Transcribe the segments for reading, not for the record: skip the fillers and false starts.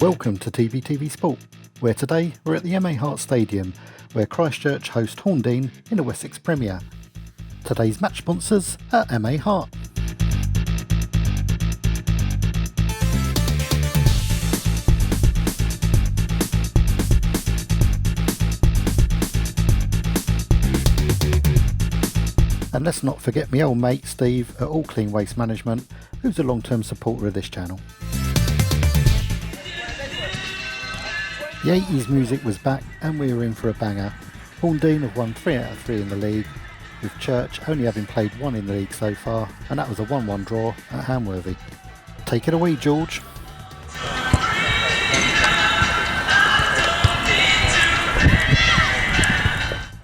Welcome to TVTV Sport, where today we're at the MA Hart Stadium, where Christchurch host Horndean in the Wessex Premier. Today's match sponsors are MA Hart. And let's not forget my old mate Steve at All Clean Waste Management, who's a long-term supporter of this channel. The 80s music was back and we were in for a banger. Horndean have won 3 out of 3 in the league, with Church only having played 1 in the league so far, and that was a 1-1 draw at Hamworthy. Take it away, George.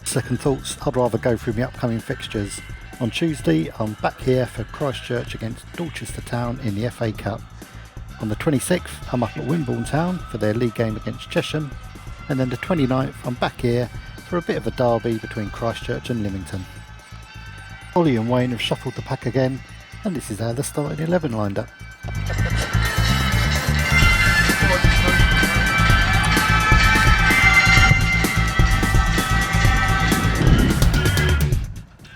Second thoughts, I'd rather go through my upcoming fixtures. On Tuesday, I'm back here for Christchurch against Dorchester Town in the FA Cup. On the 26th, I'm up at Wimborne Town for their league game against Chesham. And then the 29th, I'm back here for a bit of a derby between Christchurch and Lymington. Ollie and Wayne have shuffled the pack again, and this is how the starting 11 lined up.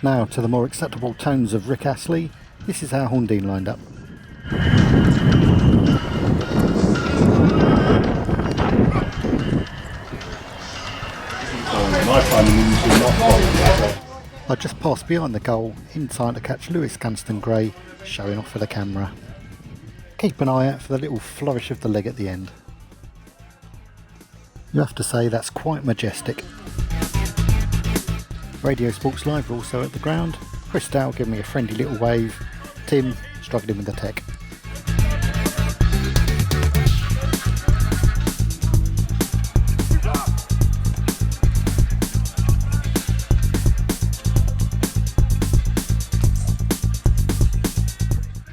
Now to the more acceptable tones of Rick Astley, this is how Horndean lined up. I just passed behind the goal in time to catch Lewis Gunston-Gray showing off for the camera. Keep an eye out for the little flourish of the leg at the end. You have to say that's quite majestic. Radio Sports Live are also at the ground. Chris Dow giving me a friendly little wave. Tim struggling with the tech.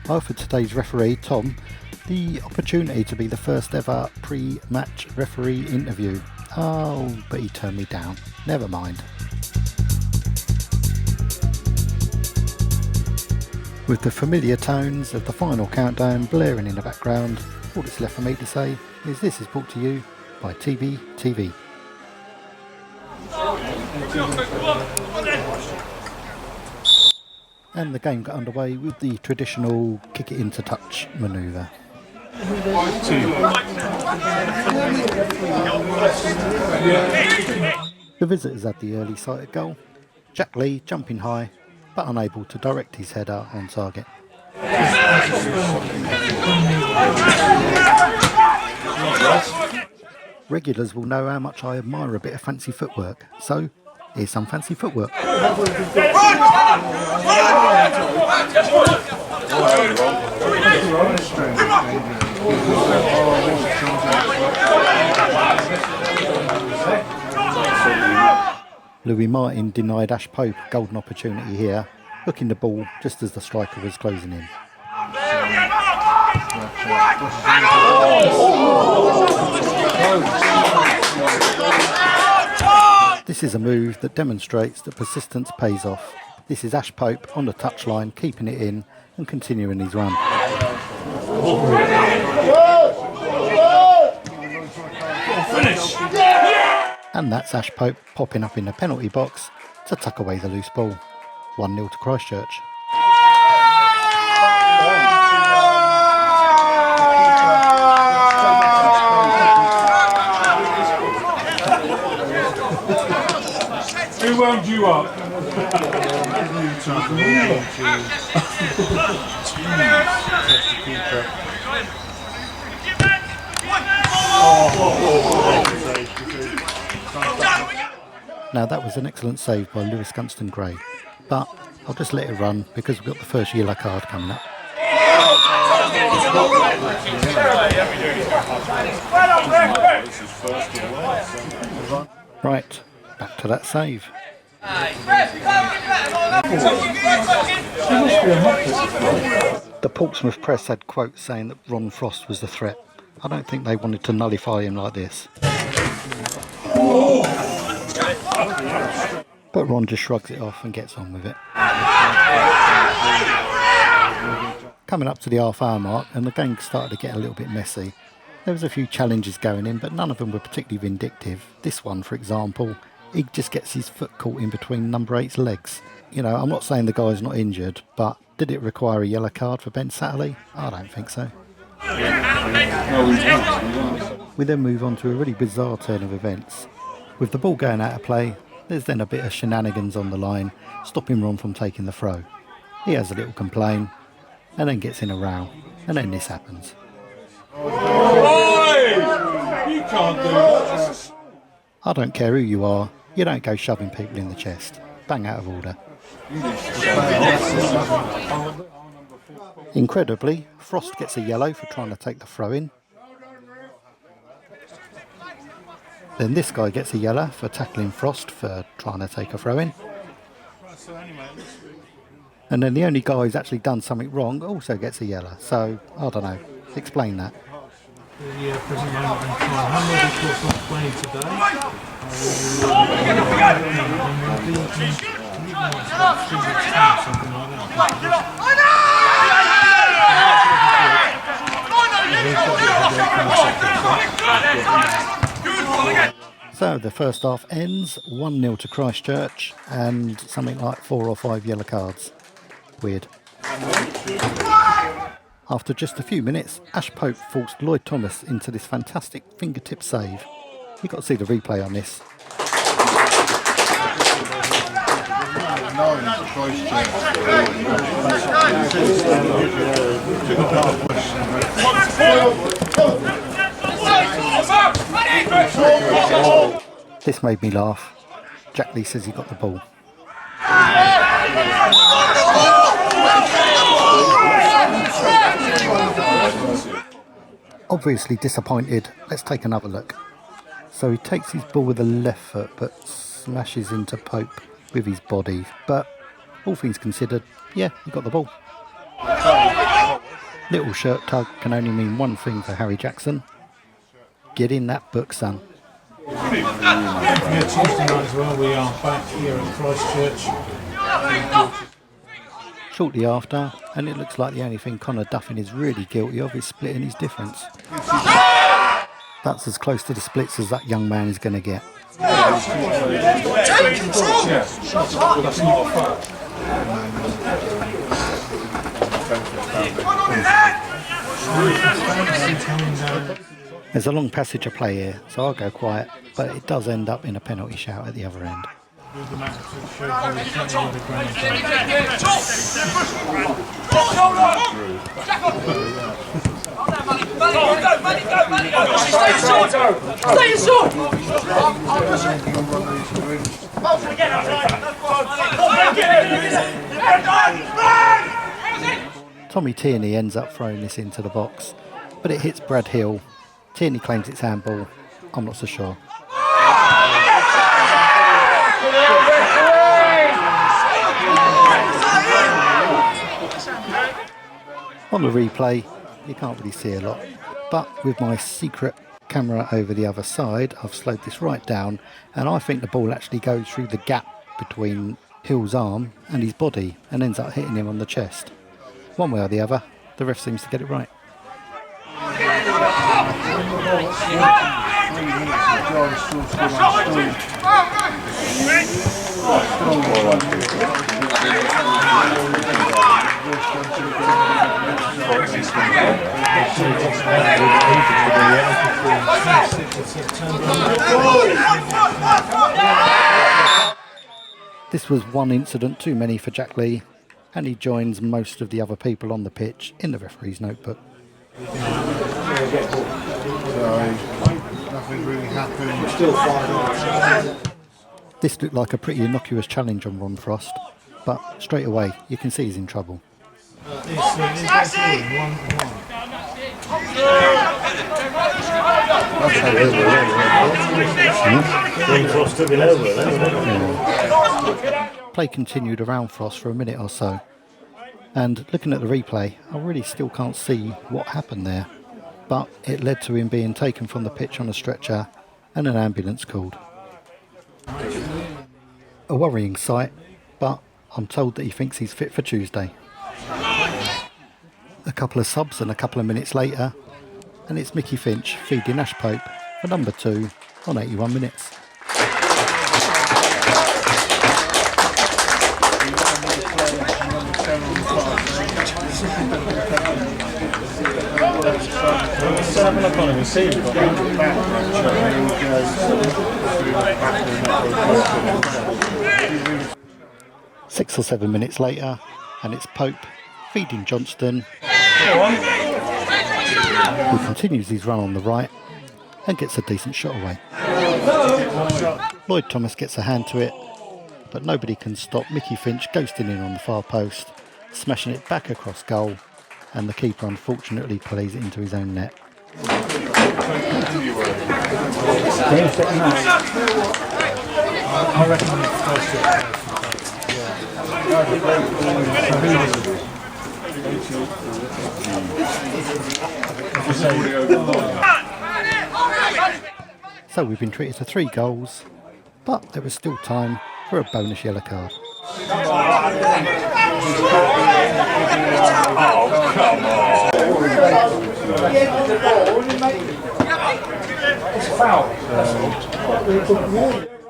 I offered today's referee, Tom, the opportunity to be the first ever pre-match referee interview. Oh, but he turned me down. Never mind. With the familiar tones of the final countdown blaring in the background, all that's left for me to say is this is brought to you by TVTV. And the game got underway with the traditional kick it into touch manoeuvre. The visitors had the early sighted goal. Jack Lee jumping high, but unable to direct his header on target. Regulars will know how much I admire a bit of fancy footwork, so here's some fancy footwork. Louis Martin denied Ash Pope a golden opportunity here, hooking the ball just as the striker was closing in. This is a move that demonstrates that persistence pays off. This is Ash Pope on the touchline, keeping it in and continuing his run. And that's Ash Pope popping up in the penalty box to tuck away the loose ball. 1-0 to Christchurch. Who wound you up? Now that was an excellent save by Lewis Gunston-Gray, but I'll just let it run because we've got the first yellow card coming up. Right, back to that save. The Portsmouth press had quotes saying that Ron Frost was the threat. I don't think they wanted to nullify him like this. But Ron just shrugs it off and gets on with it. Coming up to the half-hour mark, and the game started to get a little bit messy. There was a few challenges going in, but none of them were particularly vindictive. This one, for example, he just gets his foot caught in between number 8's legs. You know, I'm not saying the guy's not injured, but did it require a yellow card for Ben Satterley? I don't think so. We then move on to a really bizarre turn of events. With the ball going out of play, there's then a bit of shenanigans on the line, stopping Ron from taking the throw. He has a little complaint, and then gets in a row, and then this happens. Oi! You can't do that. I don't care who you are, you don't go shoving people in the chest. Bang out of order. Incredibly, Frost gets a yellow for trying to take the throw in. Then this guy gets a yellow for tackling Frost for trying to take a throw in. And then the only guy who's actually done something wrong also gets a yellow. So, I don't know. Explain that. The present moment in time, how many courts not playing today? Something like that. So the first half ends 1-0 to Christchurch and something like 4 or 5 yellow cards. Weird. After just a few minutes, Ash Pope forced Lloyd Thomas into this fantastic fingertip save. You've got to see the replay on this. This made me laugh. Jack Lee says he got the ball. Obviously disappointed, let's take another look. So he takes his ball with the left foot but smashes into Pope with his body. But all things considered, yeah, he got the ball. Little shirt tug can only mean one thing for Harry Jackson. Get in that book, son. Yeah, Tuesday night as well, we are back here at Christchurch. Shortly after, and it looks like the only thing Connor Duffin is really guilty of is splitting his difference. That's as close to the splits as that young man is going to get. There's a long passage of play here, so I'll go quiet, but it does end up in a penalty shout at the other end. Tommy Tierney ends up throwing this into the box, but it hits Brad Hill. Tierney claims it's handball. I'm not so sure. On the replay, you can't really see a lot, but with my secret camera over the other side, I've slowed this right down, and I think the ball actually goes through the gap between Hill's arm and his body and ends up hitting him on the chest. One way or the other, the ref seems to get it right. This was one incident too many for Jack Lee, and he joins most of the other people on the pitch in the referee's notebook. Nothing really happened. This looked like a pretty innocuous challenge on Ron Frost, but straight away you can see he's in trouble. Play continued around Frost for a minute or so, and looking at the replay, I really still can't see what happened there, but it led to him being taken from the pitch on a stretcher and an ambulance called. A worrying sight, but I'm told that he thinks he's fit for Tuesday. A couple of subs and a couple of minutes later, and it's Mickey Finch feeding Ash Pope for number 2 on 81 minutes. Six or 7 minutes later, and it's Pope feeding Johnston, who continues his run on the right and gets a decent shot away. Lloyd Thomas gets a hand to it, but nobody can stop Mickey Finch ghosting in on the far post, smashing it back across goal, and the keeper unfortunately plays it into his own net. I reckon So we've been treated to 3 goals, but there was still time for a bonus yellow card.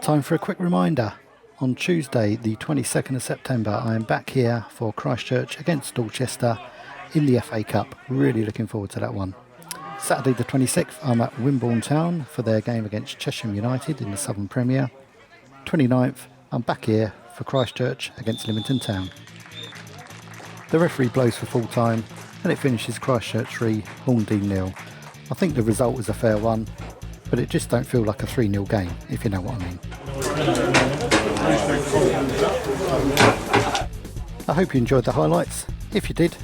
Time for a quick reminder. On Tuesday, the 22nd of September, I am back here for Christchurch against Dorchester in the FA Cup. Really looking forward to that one. Saturday the 26th, I'm at Wimborne Town for their game against Cheshire United in the Southern Premier. 29th, I'm back here for Christchurch against Lymington Town. The referee blows for full time and it finishes Christchurch 3, Horndean 0. I think the result was a fair one, but it just don't feel like a 3-0 game, if you know what I mean. I hope you enjoyed the highlights. If you did,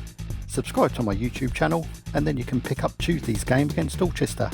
subscribe to my YouTube channel and then you can pick up Tuesday's game against Dorchester.